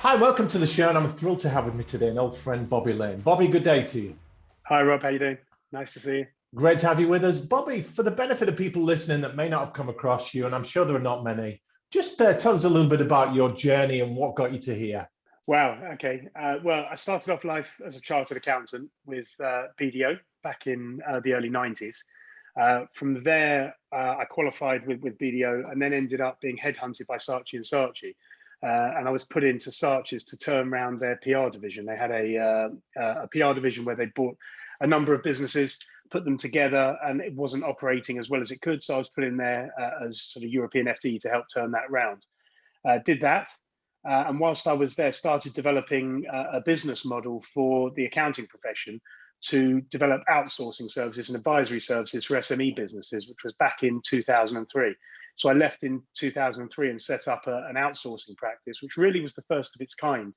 Hi, welcome to the show, and I'm thrilled to have with me today an old friend, Bobby Lane. Bobby, good day to you. Hi, Rob. How you doing? Nice to see you. Great to have you with us. Bobby, for the benefit of people listening that may not have come across you, and I'm sure there are not many, just tell us a little bit about your journey and what got you to here. Wow. Okay. Well, I started off life as a chartered accountant with BDO back in the early 90s. From there, I qualified with BDO and then ended up being headhunted by Saatchi and Saatchi. And I was put into Saatchi's to turn around their PR division. They had a PR division where they bought a number of businesses, put them together, and it wasn't operating as well as it could. So I was put in there as sort of European FD to help turn that around. Did that. And whilst I was there, started developing a business model for the accounting profession to develop outsourcing services and advisory services for SME businesses, which was back in 2003. So I left in 2003 and set up an outsourcing practice, which really was the first of its kind,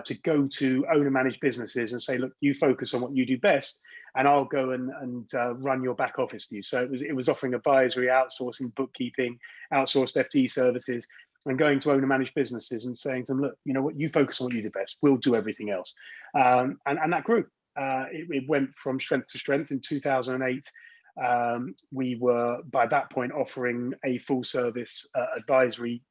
to go to owner-managed businesses and say, look, you focus on what you do best, and I'll go and run your back office for you. So it was offering advisory, outsourcing, bookkeeping, outsourced FD services, and going to owner-managed businesses and saying to them, look, you know what, you focus on what you do best, we'll do everything else. And that grew. It went from strength to strength. In 2008, we were, by that point, offering a full-service advisory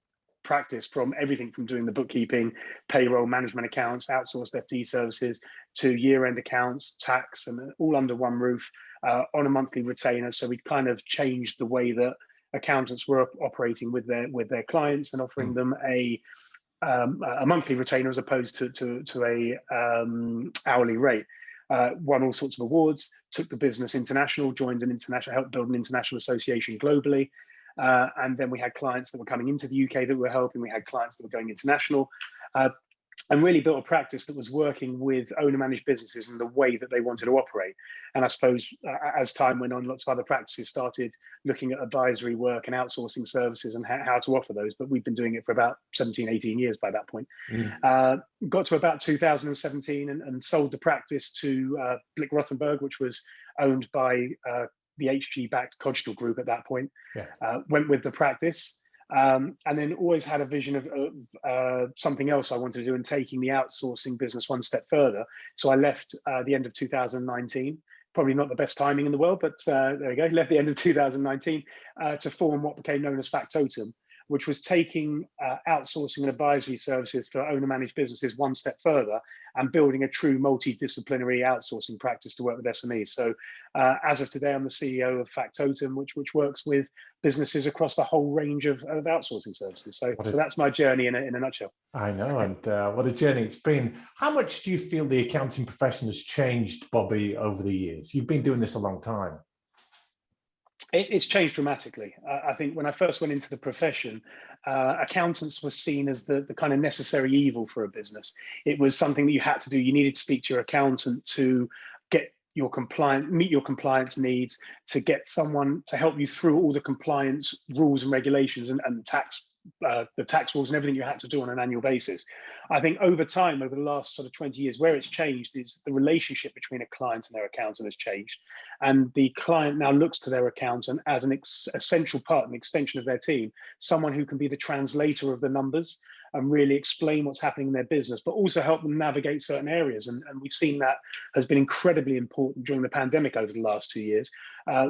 practice, from everything from doing the bookkeeping, payroll, management accounts, outsourced FD services, to year-end accounts, tax, and all under one roof on a monthly retainer. So we kind of changed the way that accountants were operating with their clients and offering them a monthly retainer as opposed to a hourly rate. Won all sorts of awards, took the business international, joined an international, helped build an international association globally. And then we had clients that were coming into the UK that we were helping. We had clients that were going international, and really built a practice that was working with owner-managed businesses in the way that they wanted to operate. And I suppose as time went on, lots of other practices started looking at advisory work and outsourcing services and how to offer those. But we've been doing it for about 17, 18 years by that point. Got to about 2017 and sold the practice to Blick Rothenberg, which was owned by the HG-backed Cogstal Group at that point. Went with the practice. And then always had a vision of something else I wanted to do, and taking the outsourcing business one step further. So I left the end of 2019, probably not the best timing in the world, but there we go, left the end of 2019 to form what became known as Factotum, which was taking outsourcing and advisory services for owner-managed businesses one step further and building a true multi-disciplinary outsourcing practice to work with SMEs. So as of today, I'm the CEO of Factotum, which works with businesses across the whole range of outsourcing services. So that's my journey in a nutshell. I know, and what a journey it's been. How much do you feel the accounting profession has changed, Bobby, over the years? You've been doing this a long time. It's changed dramatically. I think when I first went into the profession, accountants were seen as the kind of necessary evil for a business. It was something that you had to do. You needed to speak to your accountant to get meet your compliance needs, to get someone to help you through all the compliance rules and regulations and the tax rules and everything you had to do on an annual basis. I think over time, over the last sort of 20 years, where it's changed is the relationship between a client and their accountant has changed. And the client now looks to their accountant as an essential part, an extension of their team, someone who can be the translator of the numbers and really explain what's happening in their business, but also help them navigate certain areas. And we've seen that has been incredibly important during the pandemic over the last 2 years,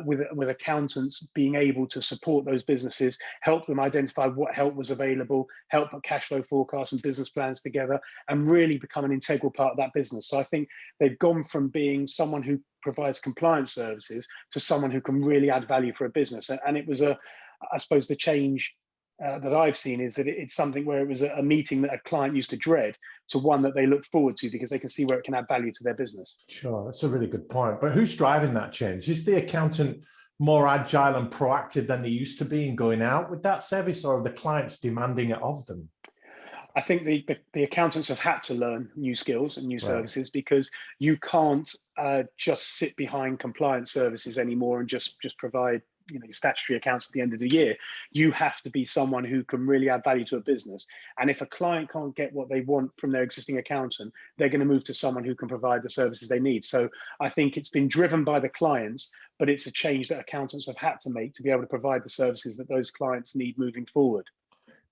with accountants being able to support those businesses, help them identify what help was available, help put cash flow forecasts and business plans together, and really become an integral part of that business. So I think they've gone from being someone who provides compliance services to someone who can really add value for a business. And it was I suppose the change that I've seen is that it's something where it was a meeting that a client used to dread to one that they look forward to because they can see where it can add value to their business. Sure, that's a really good point. But who's driving that change? Is the accountant more agile and proactive than they used to be in going out with that service, or are the clients demanding it of them? I think the accountants have had to learn new skills and new services, because you can't just sit behind compliance services anymore and just provide your statutory accounts at the end of the year. You have to be someone who can really add value to a business. And if a client can't get what they want from their existing accountant, they're going to move to someone who can provide the services they need. So I think it's been driven by the clients, but it's a change that accountants have had to make to be able to provide the services that those clients need moving forward.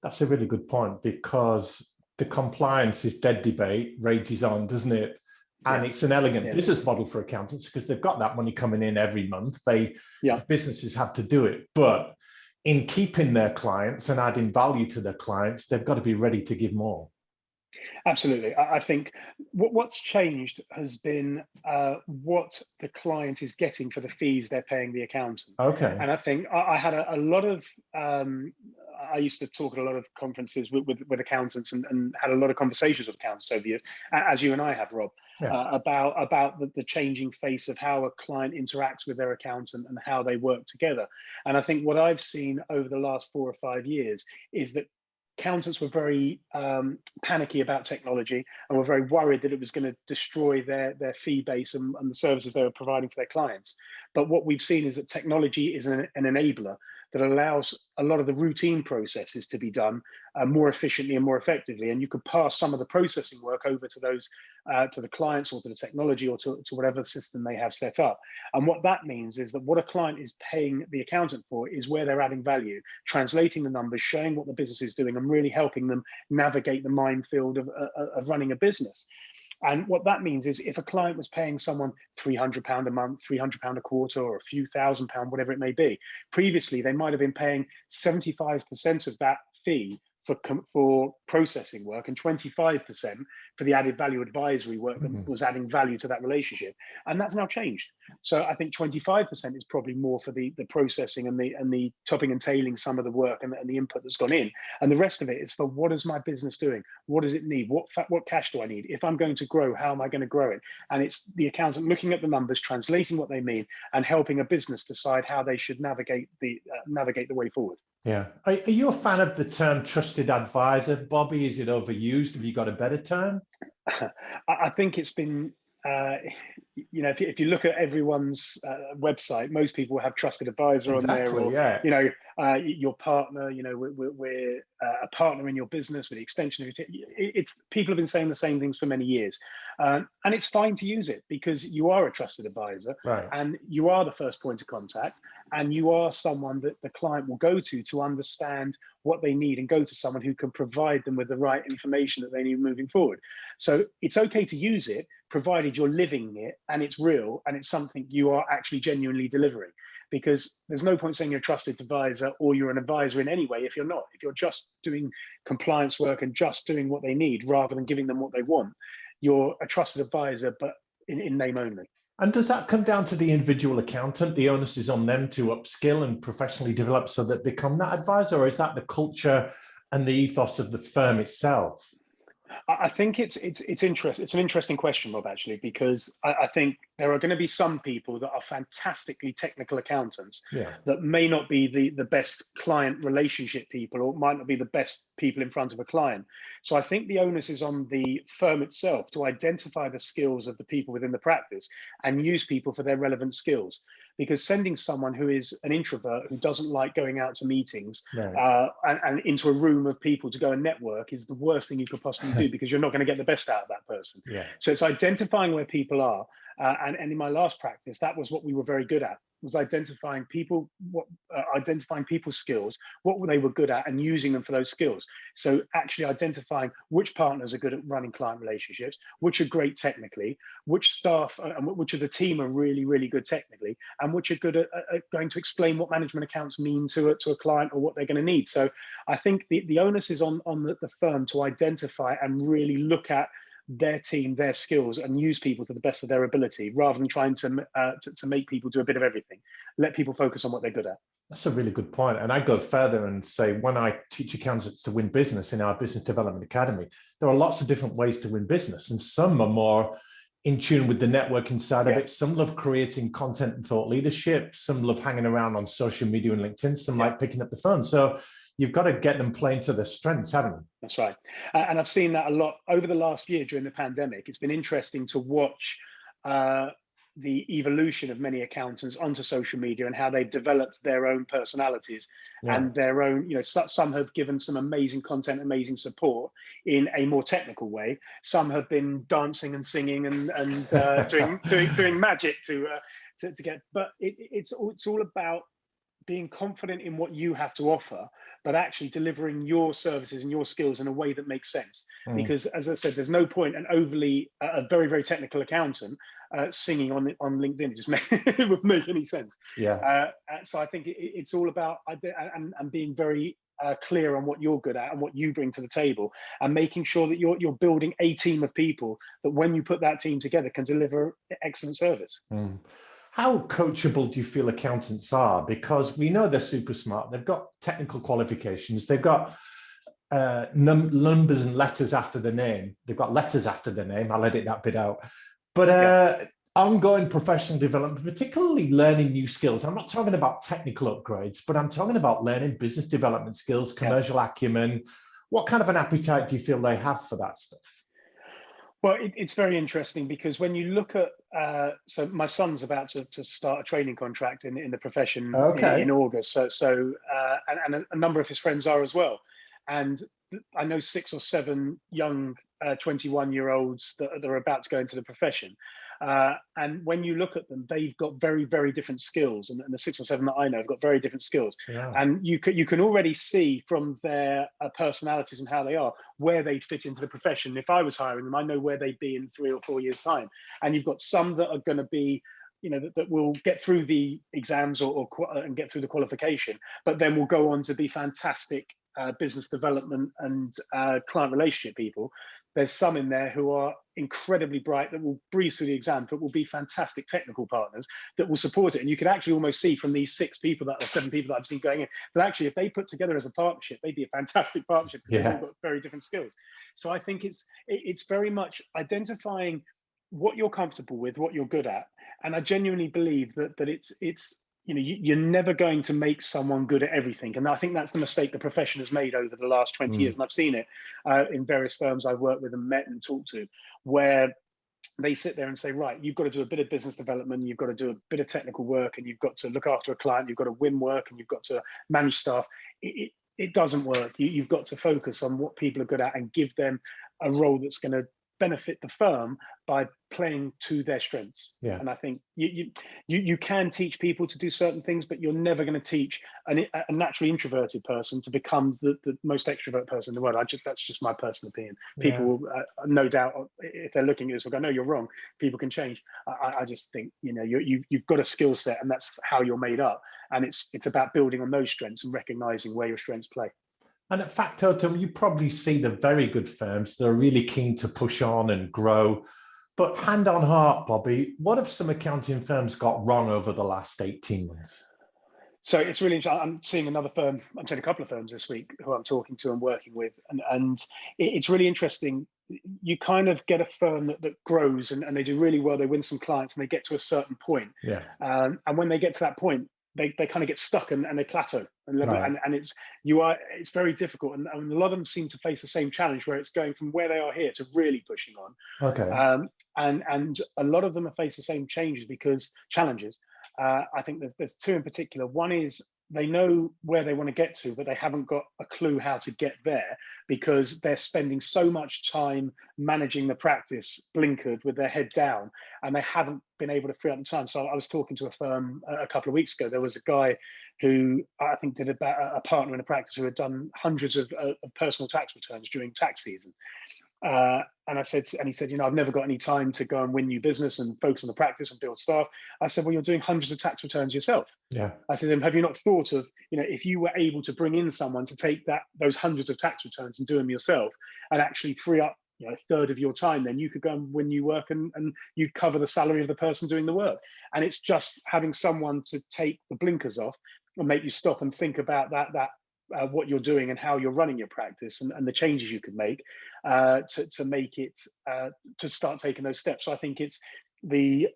That's a really good point, because the compliance is dead debate rages on, doesn't it? And it's an elegant business model for accountants because they've got that money coming in every month. Businesses have to do it, but in keeping their clients and adding value to their clients, they've got to be ready to give more. Absolutely. I think what's changed has been what the client is getting for the fees they're paying the accountant. Okay. And I think I had a lot of, I used to talk at a lot of conferences with accountants and had a lot of conversations with accountants over the years, as you and I have, Rob, about the changing face of how a client interacts with their accountant and how they work together. And I think what I've seen over the last 4 or 5 years is that accountants were very panicky about technology and were very worried that it was going to destroy their fee base and the services they were providing for their clients. But what we've seen is that technology is an enabler that allows a lot of the routine processes to be done more efficiently and more effectively. And you could pass some of the processing work over to those, to the clients or to the technology or to whatever system they have set up. And what that means is that what a client is paying the accountant for is where they're adding value, translating the numbers, showing what the business is doing and really helping them navigate the minefield of running a business. And what that means is if a client was paying someone £300 a month, £300 a quarter, or a few £1,000, whatever it may be, previously they might have been paying 75% of that fee for processing work and 25% for the added value advisory work that was adding value to that relationship. And that's now changed. So I think 25% is probably more for the processing and the topping and tailing some of the work and the input that's gone in. And the rest of it is for what is my business doing? What does it need? What cash do I need? If I'm going to grow, how am I going to grow it? And it's the accountant looking at the numbers, translating what they mean, and helping a business decide how they should navigate the way forward. Yeah. Are you a fan of the term trusted advisor, Bobby? Is it overused? Have you got a better term? I think it's been, if you look at everyone's website, most people have trusted advisor on there, or your partner. We're a partner in your business with the extension of it's people have been saying the same things for many years, and it's fine to use it because you are a trusted advisor, right, and you are the first point of contact, and you are someone that the client will go to understand what they need and go to someone who can provide them with the right information that they need moving forward. So it's okay to use it, provided you're living it and it's real and it's something you are actually genuinely delivering. Because there's no point saying you're a trusted advisor or you're an advisor in any way if you're not. If you're just doing compliance work and just doing what they need rather than giving them what they want, you're a trusted advisor, but in name only. And does that come down to the individual accountant? The onus is on them to upskill and professionally develop so that they become that advisor, or is that the culture and the ethos of the firm itself? I think it's interesting. It's an interesting question, Rob, actually, because I think there are going to be some people that are fantastically technical accountants that may not be the best client relationship people, or might not be the best people in front of a client. So I think the onus is on the firm itself to identify the skills of the people within the practice and use people for their relevant skills. Because sending someone who is an introvert, who doesn't like going out to meetings and into a room of people to go and network is the worst thing you could possibly do, because you're not going to get the best out of that person. So it's identifying where people are. And in my last practice, that was what we were very good at, was identifying people, identifying people's skills, what they were good at, and using them for those skills. So actually identifying which partners are good at running client relationships, which are great technically, which staff and which of the team are really, really good technically, and which are good at going to explain what management accounts mean to a client or what they're going to need. So I think the onus is on the firm to identify and really look at their team, their skills, and use people to the best of their ability, rather than trying to make people do a bit of everything. Let people focus on what they're good at. That's a really good point. And I go further and say, when I teach accountants to win business in our Business Development Academy, there are lots of different ways to win business, and some are more in tune with the networking side of it. Some love creating content and thought leadership. Some love hanging around on social media and LinkedIn. Some like picking up the phone. So you've got to get them playing to their strengths, haven't you? That's right. And I've seen that a lot over the last year during the pandemic. It's been interesting to watch the evolution of many accountants onto social media and how they've developed their own personalities and their own, some have given some amazing content, amazing support in a more technical way. Some have been dancing and singing and doing magic to get, but it's all about being confident in what you have to offer, but actually delivering your services and your skills in a way that makes sense. Because, as I said, there's no point an overly a very, very technical accountant singing on LinkedIn. It would make any sense. Yeah. So I think it's all about and being very clear on what you're good at and what you bring to the table, and making sure that you're building a team of people that, when you put that team together, can deliver excellent service. How coachable do you feel accountants are? Because we know they're super smart. They've got technical qualifications. They've got numbers and letters after the name. They've got letters after the name. I'll edit that bit out. But ongoing professional development, particularly learning new skills. I'm not talking about technical upgrades, but I'm talking about learning business development skills, commercial acumen. What kind of an appetite do you feel they have for that stuff? Well, it's very interesting, because when you look at, so my son's about to start a training contract in the profession in August. And a number of his friends are as well. And I know 6 or 7 young 21-year-olds that are about to go into the profession. And when you look at them, they've got very, very different skills. And the 6 or 7 that I know have got very different skills. Yeah. And you can already see from their personalities and how they are, where they'd fit into the profession. If I was hiring them, I know where they'd be in 3 or 4 years' time. And you've got some that are going to be, that will get through the exams and get through the qualification, but then will go on to be fantastic business development and client relationship people. There's some in there who are incredibly bright, that will breeze through the exam, but will be fantastic technical partners that will support it. And you can actually almost see from these 6 people or 7 people that I've seen going in, that actually, if they put together as a partnership, they'd be a fantastic partnership, because they've all got very different skills. So I think it's very much identifying what you're comfortable with, what you're good at. And I genuinely believe that it's you're never going to make someone good at everything. And I think that's the mistake the profession has made over the last 20 years. And I've seen it in various firms I've worked with and met and talked to, where they sit there and say, right, you've got to do a bit of business development, you've got to do a bit of technical work, and you've got to look after a client, you've got to win work, and you've got to manage staff. It doesn't work. You've got to focus on what people are good at and give them a role that's going to benefit the firm by playing to their strengths. Yeah. And I think you can teach people to do certain things, but you're never going to teach a naturally introverted person to become the most extrovert person in the world. That's just my personal opinion. People will, no doubt, if they're looking at this, will go, no, you're wrong. People can change. I just think you've got a skill set, and that's how you're made up. And it's about building on those strengths and recognizing where your strengths play. And at Factotum, you probably see the very good firms that are really keen to push on and grow. But hand on heart, Bobby, what have some accounting firms got wrong over the last 18 months? So it's really interesting. I'm seeing another firm, I'm seeing a couple of firms this week who I'm talking to and working with. And it's really interesting. You kind of get a firm that grows and they do really well. They win some clients and they get to a certain point. Yeah. And when they get to that point, they kind of get stuck and they plateau and it's very difficult, and a lot of them seem to face the same challenge, where it's going from where they are here to really pushing on. Okay. And a lot of them have faced the same challenges. I think there's 2 in particular. One is they know where they want to get to, but they haven't got a clue how to get there, because they're spending so much time managing the practice blinkered with their head down, and they haven't been able to free up the time. So I was talking to a firm a couple of weeks ago. There was a guy who I think did about a partner in a practice who had done hundreds of personal tax returns during tax season. And he said, I've never got any time to go and win new business and focus on the practice and build staff. I said, well, you're doing hundreds of tax returns yourself. Yeah. I said, have you not thought of, if you were able to bring in someone to take those hundreds of tax returns and do them yourself, and actually free up a third of your time, then you could go and win new work, and you'd cover the salary of the person doing the work. And it's just having someone to take the blinkers off and make you stop and think about that what you're doing and how you're running your practice, and the changes you could make to make it to start taking those steps. So I think it's the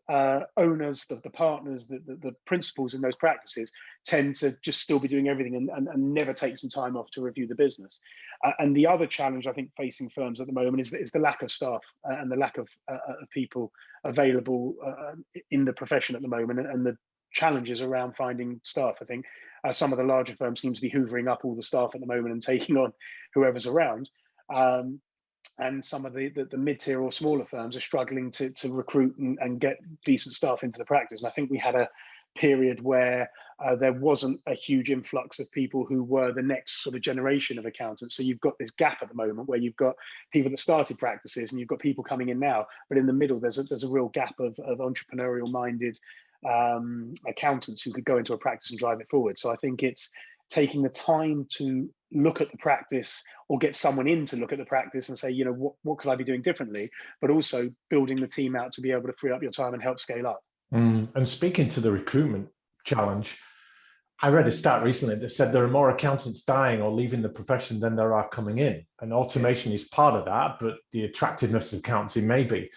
owners, the partners, the principals in those practices tend to just still be doing everything and never take some time off to review the business. And the other challenge I think facing firms at the moment is the lack of staff and the lack of people available in the profession at the moment, and the challenges around finding staff. I think some of the larger firms seem to be hoovering up all the staff at the moment and taking on whoever's around. And some of the mid-tier or smaller firms are struggling to recruit and get decent staff into the practice. And I think we had a period where there wasn't a huge influx of people who were the next sort of generation of accountants. So you've got this gap at the moment where you've got people that started practices and you've got people coming in now, but in the middle there's a real gap of entrepreneurial minded accountants who could go into a practice and drive it forward. So I think it's taking the time to look at the practice or get someone in to look at the practice and say, you know, what could I be doing differently, but also building the team out to be able to free up your time and help scale up. And speaking to the recruitment challenge, I read a stat recently that said there are more accountants dying or leaving the profession than there are coming in. And automation is part of that, but the attractiveness of accountancy may be.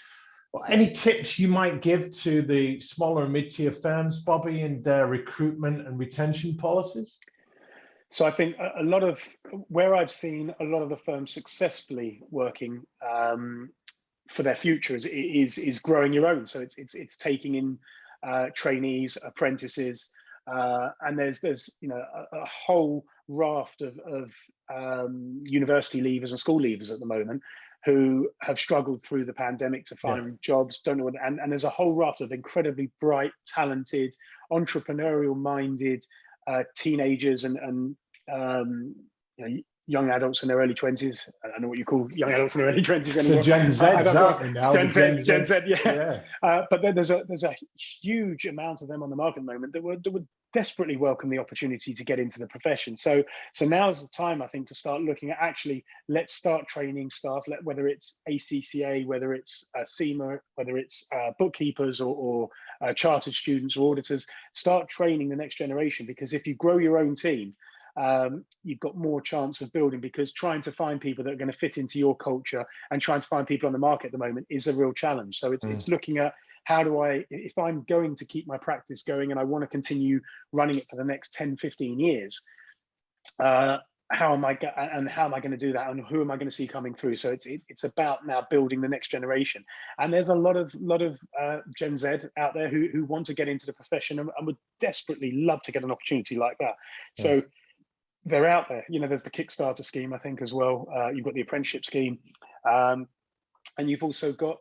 Well, any tips you might give to the smaller and mid-tier firms, Bobby, in their recruitment and retention policies? So I think a lot of where I've seen a lot of the firms successfully working for their future is growing your own. So it's taking in trainees, apprentices, and there's you know a whole raft of university leavers and school leavers at the moment who have struggled through the pandemic to find jobs, don't know what, and there's a whole raft of incredibly bright, talented, entrepreneurial minded teenagers and you know, young adults in their early 20s. I don't know what you call young adults in their early 20s anymore. The Gen Zs, aren't they now? Gen Z, yeah. But then there's a huge amount of them on the market at the moment that would desperately welcome the opportunity to get into the profession. So now's the time, I think, to start looking at actually, let's start training staff, whether it's ACCA, whether it's CIMA, whether it's bookkeepers or chartered students or auditors, start training the next generation, because if you grow your own team, you've got more chance of building, because trying to find people that are going to fit into your culture and trying to find people on the market at the moment is a real challenge. So it's looking at how do if I'm going to keep my practice going and I want to continue running it for the next 10, 15 years, how am I going to do that, and who am I going to see coming through? So it's about now building the next generation. And there's a lot of Gen Z out there who want to get into the profession and would desperately love to get an opportunity like that. So they're out there. You know, there's the Kickstarter scheme, I think, as well. You've got the apprenticeship scheme, and you've also got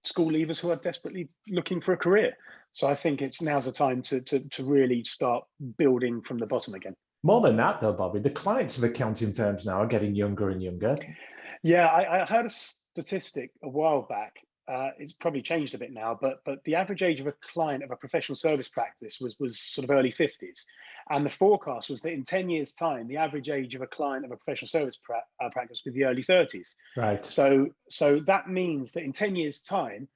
school leavers who are desperately looking for a career. So I think now's the time to really start building from the bottom again. More than that, though, Bobby, the clients of accounting firms now are getting younger and younger. Yeah, I heard a statistic a while back. It's probably changed a bit now, but the average age of a client of a professional service practice was sort of early 50s. And the forecast was that in 10 years' time, the average age of a client of a professional service practice would be the early 30s. Right. So that means that in 10 years' time,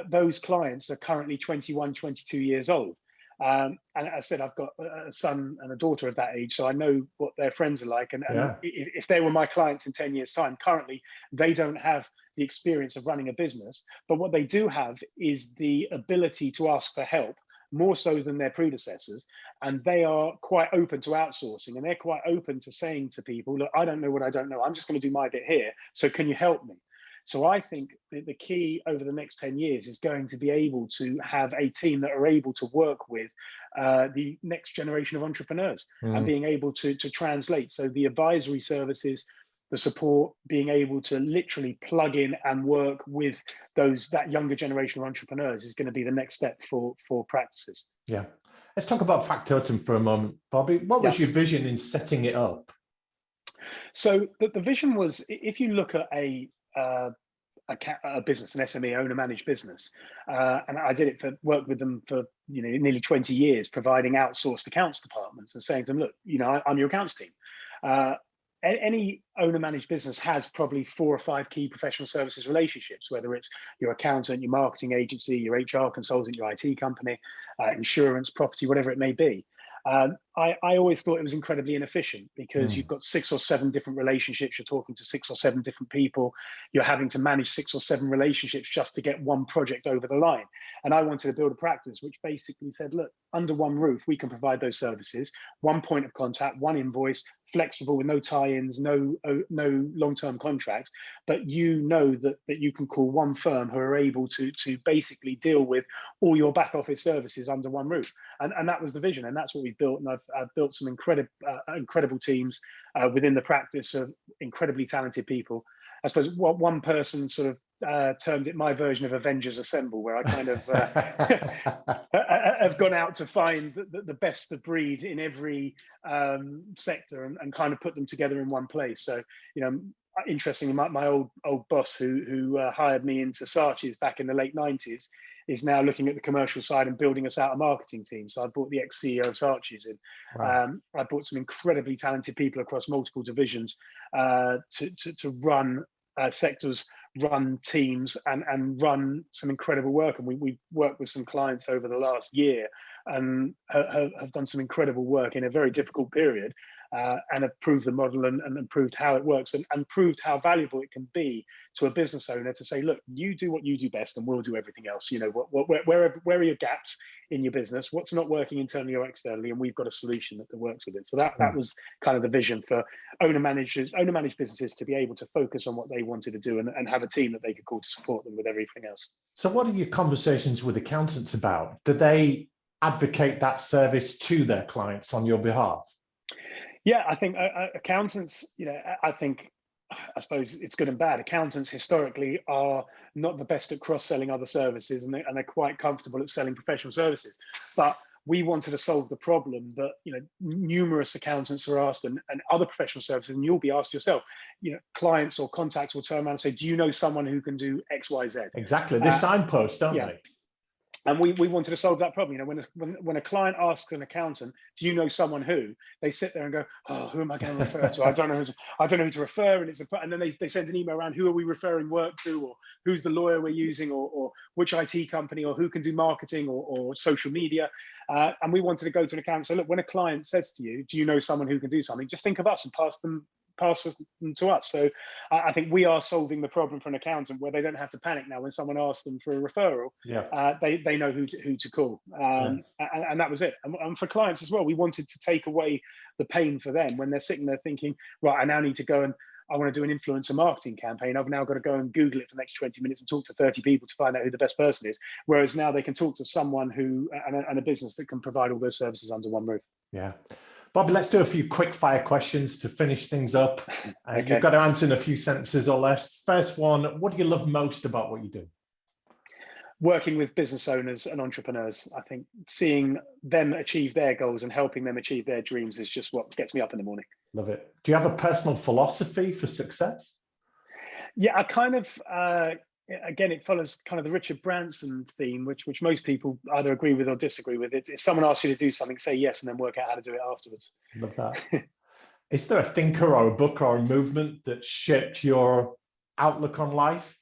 those clients are currently 21, 22 years old. And as I said, I've got a son and a daughter of that age, so I know what their friends are like. And if they were my clients in 10 years' time, currently, they don't have the experience of running a business. But what they do have is the ability to ask for help, more so than their predecessors. And they are quite open to outsourcing, and they're quite open to saying to people, look, I don't know what I don't know. I'm just going to do my bit here. So can you help me? So I think the key over the next 10 years is going to be able to have a team that are able to work with the next generation of entrepreneurs and being able to translate. So the advisory services, the support, being able to literally plug in and work with that younger generation of entrepreneurs is going to be the next step for practices. Yeah. Let's talk about Factotum for a moment, Bobby. What was your vision in setting it up? So the vision was, if you look at a business, an SME, owner-managed business, and I did it worked with them for nearly 20 years, providing outsourced accounts departments and saying to them, look, I'm your accounts team. Any owner-managed business has probably 4 or 5 key professional services relationships, whether it's your accountant, your marketing agency, your HR consultant, your IT company, insurance, property, whatever it may be. I always thought it was incredibly inefficient, because you've got 6 or 7 different relationships. You're talking to 6 or 7 different people. You're having to manage 6 or 7 relationships just to get one project over the line. And I wanted to build a practice which basically said, look, under one roof, we can provide those services, one point of contact, one invoice, flexible with no tie-ins, no long-term contracts, but that you can call one firm who are able to basically deal with all your back office services under one roof. And that was the vision, and that's what we built. And I've built some incredible teams within the practice of incredibly talented people. I suppose one person sort of termed it my version of Avengers Assemble, where I kind of have gone out to find the best of breed in every sector and kind of put them together in one place. So, interestingly, my old boss who hired me into Saatchi's back in the late 90s is now looking at the commercial side and building us out a marketing team. So I brought the ex-CEO of Saatchi's in. Wow. I brought some incredibly talented people across multiple divisions to run sectors, run teams, and run some incredible work. And we've worked with some clients over the last year and have done some incredible work in a very difficult period. And have proved the model and proved how it works and proved how valuable it can be to a business owner to say, look, you do what you do best and we'll do everything else. Where are your gaps in your business? What's not working internally or externally? And we've got a solution that works with it. So that was kind of the vision for owner-managed businesses to be able to focus on what they wanted to do and have a team that they could call to support them with everything else. So what are your conversations with accountants about? Do they advocate that service to their clients on your behalf? Yeah, I think accountants, I suppose it's good and bad. Accountants historically are not the best at cross-selling other services, and they're quite comfortable at selling professional services. But we wanted to solve the problem that numerous accountants are asked, and other professional services, and you'll be asked yourself. Clients or contacts will turn around and say, "Do you know someone who can do X, Y, Z?" Exactly. They signpost, don't they? And we wanted to solve that problem. When a client asks an accountant, "Do you know someone who?" They sit there and go, "Oh, who am I going to refer to? I don't know who to refer." And then they send an email around, "Who are we referring work to?" Or "Who's the lawyer we're using?" Or "Which IT company?" Or "Who can do marketing?" Or social media. And we wanted to go to an accountant and say, "Look, when a client says to you, 'Do you know someone who can do something?' Just think of us and pass them to us." So I think we are solving the problem for an accountant where they don't have to panic now when someone asks them for a referral. Yeah. They know who to call. And that was it. And for clients as well, we wanted to take away the pain for them when they're sitting there thinking, right, I now need to go and I want to do an influencer marketing campaign. I've now got to go and Google it for the next 20 minutes and talk to 30 people to find out who the best person is. Whereas now they can talk to someone who and a business that can provide all those services under one roof. Yeah. Bobby, let's do a few quick fire questions to finish things up. Okay. You've got to answer in a few sentences or less. First one, what do you love most about what you do? Working with business owners and entrepreneurs. I think seeing them achieve their goals and helping them achieve their dreams is just what gets me up in the morning. Love it. Do you have a personal philosophy for success? Yeah, I kind of, again, it follows kind of the Richard Branson theme, which most people either agree with or disagree with. If someone asks you to do something, say yes, and then work out how to do it afterwards. Love that. Is there a thinker or a book or a movement that shaped your outlook on life?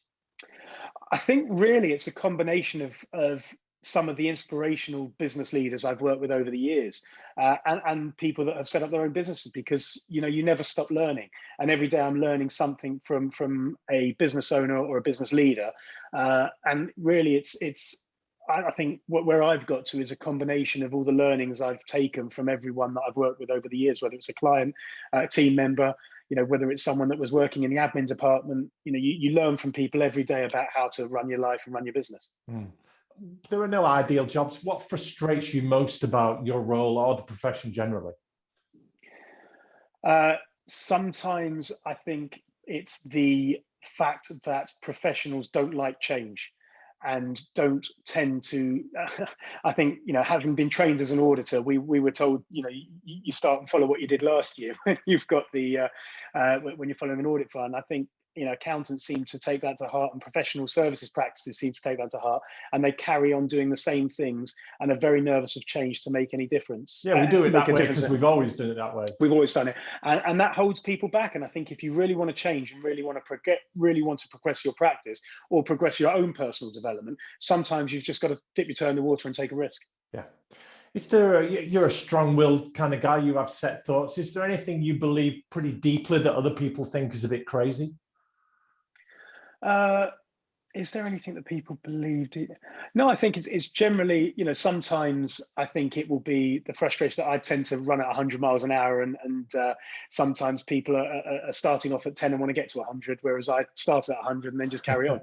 I think really it's a combination of some of the inspirational business leaders I've worked with over the years, and people that have set up their own businesses, because you never stop learning, and every day I'm learning something from a business owner or a business leader, and really it's I think where I've got to is a combination of all the learnings I've taken from everyone that I've worked with over the years, whether it's a client, a team member, whether it's someone that was working in the admin department. You learn from people every day about how to run your life and run your business. There are no ideal jobs. What frustrates you most about your role or the profession generally? Sometimes I think it's the fact that professionals don't like change and don't tend to, I think, having been trained as an auditor, we were told, you start and follow what you did last year when you've got the, when you're following an audit file. And I think, accountants seem to take that to heart, and professional services practices seem to take that to heart, and they carry on doing the same things and are very nervous of change to make any difference. Yeah, we do it that way because we've always done it that way. We've always done it, and that holds people back. And I think if you really want to change and really want to progress your practice or progress your own personal development, sometimes you've just got to dip your toe in the water and take a risk. Yeah. You're a strong-willed kind of guy. You have set thoughts. Is there anything you believe pretty deeply that other people think is a bit crazy? Is there anything that people believed? No, I think it's generally, sometimes I think it will be the frustration that I tend to run at 100 miles an hour, and sometimes people are starting off at 10 and want to get to 100, whereas I start at 100 and then just carry on.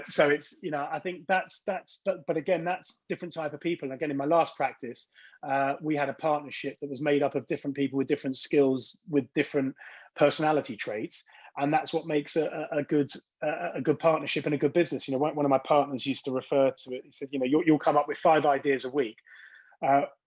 So it's, I think but again, that's different type of people. And again, in my last practice, we had a partnership that was made up of different people with different skills, with different personality traits. and that's what makes a good partnership and a good business. You know, one of my partners used to refer to it. He said, you know, you'll come up with 5 ideas a week.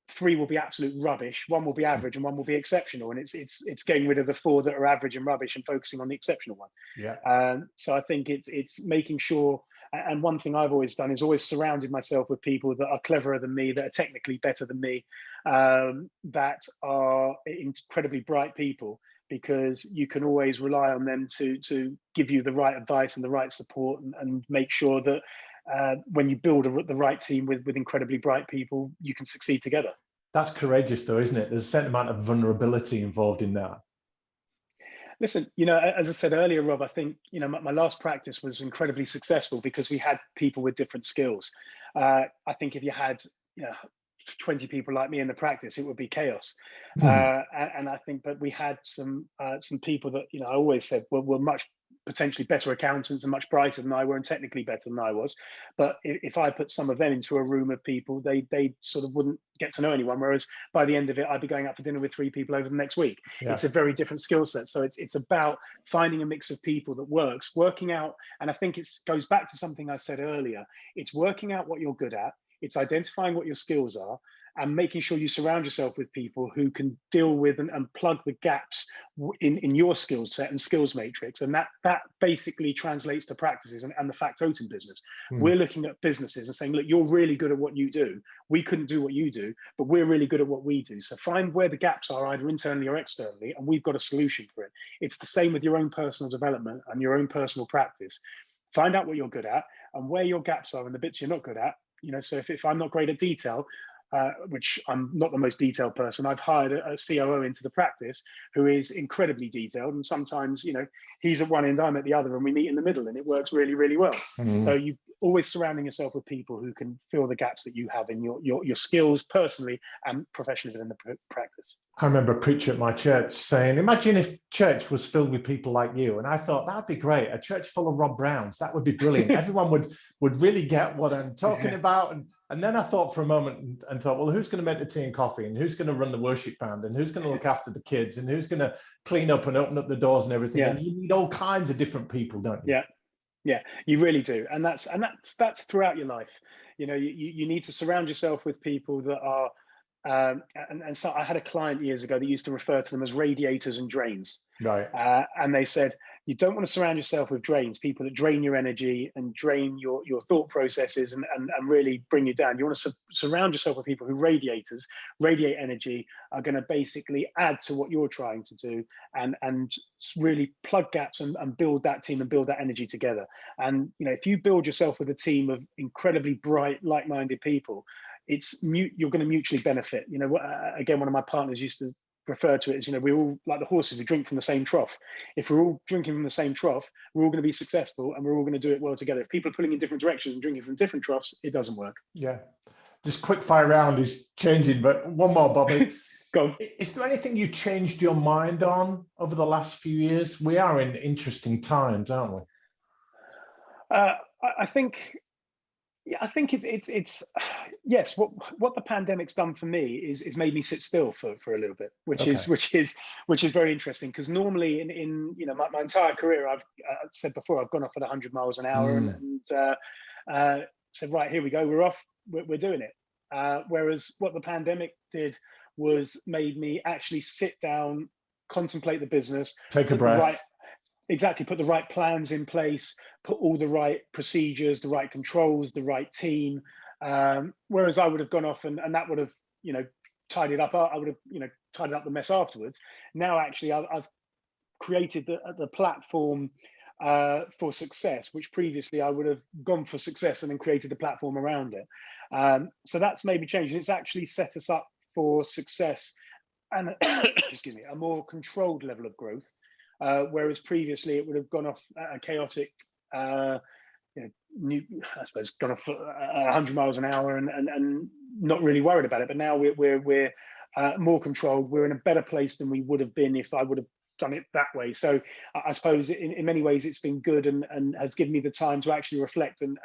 3 will be absolute rubbish, 1 will be average, and 1 will be exceptional. And it's getting rid of the 4 that are average and rubbish and focusing on the exceptional one. Yeah. So I think it's making sure. And one thing I've always done is always surrounded myself with people that are cleverer than me, that are technically better than me, that are incredibly bright people, because you can always rely on them to give you the right advice and the right support, and make sure that when you build the right team with incredibly bright people, you can succeed together. That's courageous though, isn't it? There's a certain amount of vulnerability involved in that. Listen, you know, as I said earlier, Rob, I think, you know, my last practice was incredibly successful because we had people with different skills. I think if you had, you know, 20 people like me in the practice, it would be chaos. And I think, but we had some people that, you know, I always said were much potentially better accountants and much brighter than I were, and technically better than I was. But if I put some of them into a room of people, they sort of wouldn't get to know anyone. Whereas by the end of it, I'd be going out for dinner with 3 people over the next week. Yeah. It's a very different skill set. So it's about finding a mix of people that works, working out. And I think it goes back to something I said earlier. It's working out what you're good at. It's identifying what your skills are, and making sure you surround yourself with people who can deal with and plug the gaps in your skill set and skills matrix. And that basically translates to practices and the Factotum business. We're looking at businesses and saying, look, you're really good at what you do. We couldn't do what you do, but we're really good at what we do. So find where the gaps are, either internally or externally, and we've got a solution for it. It's the same with your own personal development and your own personal practice. Find out what you're good at and where your gaps are and the bits you're not good at. You know, so if I'm not great at detail, which I'm not the most detailed person, I've hired a COO into the practice who is incredibly detailed. And sometimes, you know, he's at one end, I'm at the other, and we meet in the middle, and it works really, really well. So you always surrounding yourself with people who can fill the gaps that you have in your skills personally and professionally within the practice. I remember a preacher at my church saying, imagine if church was filled with people like you. And I thought that'd be great. A church full of Rob Browns, that would be brilliant. Everyone would really get what I'm talking about. And then I thought for a moment and thought, well, who's going to make the tea and coffee, and who's going to run the worship band, and who's going to look after the kids, and who's going to clean up and open up the doors and everything. And you need all kinds of different people, don't you? Yeah, you really do. And that's throughout your life. You know, you need to surround yourself with people that are, and so I had a client years ago that used to refer to them as radiators and drains. Right. And they said, you don't want to surround yourself with drains, people that drain your energy and drain your thought processes and really bring you down. You want to surround yourself with people who radiate energy, are going to basically add to what you're trying to do, and really plug gaps and build that team and build that energy together. And, you know, if you build yourself with a team of incredibly bright, like-minded people, you're going to mutually benefit. You know, again, one of my partners used to refer to it as, you know, we're all like the horses, we drink from the same trough. If we're all drinking from the same trough, we're all going to be successful, and we're all going to do it well together. If people are pulling in different directions and drinking from different troughs, it doesn't work. Yeah. Just quick fire round is changing, but one more, Bobby. Go on. Is there anything you changed your mind on over the last few years? We are in interesting times, aren't we? I think it's yes. What the pandemic's done for me is made me sit still for a little bit, which is very interesting, because normally in you know my entire career, I've said before, I've gone off at 100 miles an hour and said, right, here we go, we're off, we're doing it. Whereas what the pandemic did was made me actually sit down, contemplate the business, take a breath. Exactly, put the right plans in place, put all the right procedures, the right controls, the right team. Whereas I would have gone off and that would have, you know, tidied up. I would have, you know, tidied up the mess afterwards. Now, actually, I've created the platform for success, which previously I would have gone for success and then created the platform around it. So that's maybe changed. And it's actually set us up for success and excuse me, a more controlled level of growth. Whereas previously it would have gone off a chaotic, I suppose, gone off 100 miles an hour and not really worried about it. But now we're more controlled. We're in a better place than we would have been if I would have done it that way. So I suppose in many ways it's been good and has given me the time to actually reflect and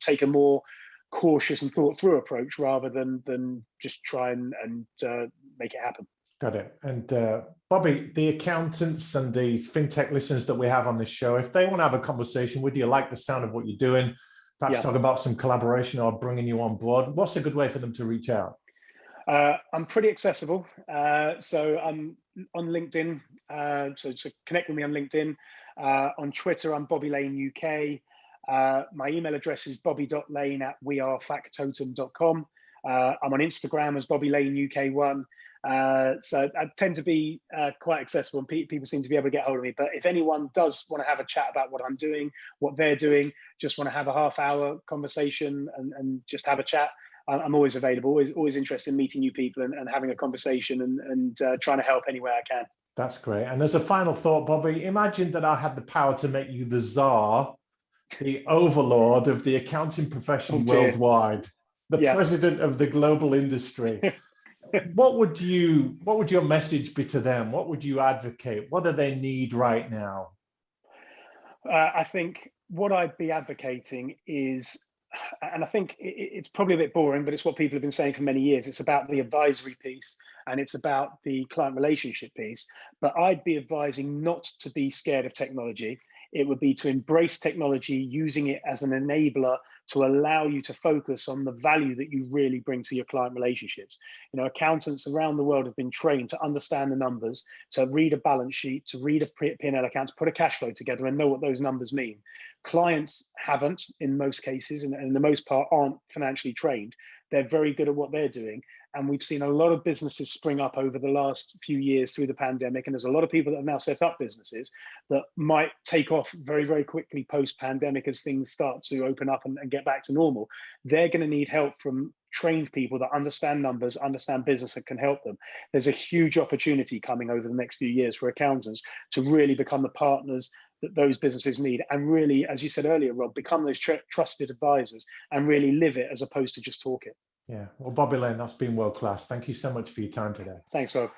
take a more cautious and thought through approach rather than just try and make it happen. Got it. And Bobby, the accountants and the fintech listeners that we have on this show, if they want to have a conversation with you, like the sound of what you're doing, perhaps talk about some collaboration or bringing you on board, what's a good way for them to reach out? I'm pretty accessible. So I'm on LinkedIn. So connect with me on LinkedIn. On Twitter, I'm Bobby Lane UK. My email address is bobby.lane@wearefactotum.com. I'm on Instagram as Bobby Lane UK1. So I tend to be quite accessible, and people seem to be able to get hold of me. But if anyone does want to have a chat about what I'm doing, what they're doing, just want to have a half-hour conversation and just have a chat, I'm always available, always interested in meeting new people and having a conversation and trying to help any way I can. That's great. And as a final thought, Bobby, imagine that I had the power to make you the czar, the overlord of the accounting profession worldwide, the president of the global industry. What would your message be to them? What would you advocate? What do they need right now? I think what I'd be advocating is, and I think it's probably a bit boring, but it's what people have been saying for many years. It's about the advisory piece and it's about the client relationship piece. But I'd be advising not to be scared of technology. It would be to embrace technology, using it as an enabler to allow you to focus on the value that you really bring to your client relationships. You know, accountants around the world have been trained to understand the numbers, to read a balance sheet, to read a P&L account, to put a cash flow together and know what those numbers mean. Clients haven't in most cases, and in the most part aren't financially trained. They're very good at what they're doing. And we've seen a lot of businesses spring up over the last few years through the pandemic. And there's a lot of people that have now set up businesses that might take off very, very quickly post-pandemic as things start to open up and get back to normal. They're going to need help from trained people that understand numbers, understand business, and can help them. There's a huge opportunity coming over the next few years for accountants to really become the partners that those businesses need, and really, as you said earlier, Rob, become those trusted advisors and really live it as opposed to just talk it. Yeah, well, Bobby Lane, that's been world class. Thank you so much for your time today. Thanks, Rob.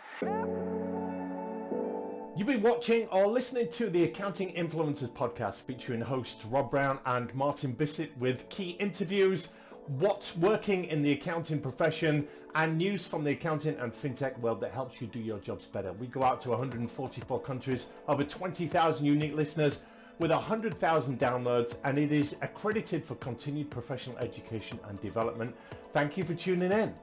You've been watching or listening to the Accounting Influencers podcast featuring hosts Rob Brown and Martin Bissett, with key interviews, what's working in the accounting profession, and news from the accounting and fintech world that helps you do your jobs better. We go out to 144 countries, over 20,000 unique listeners with 100,000 downloads, and it is accredited for continued professional education and development. Thank you for tuning in.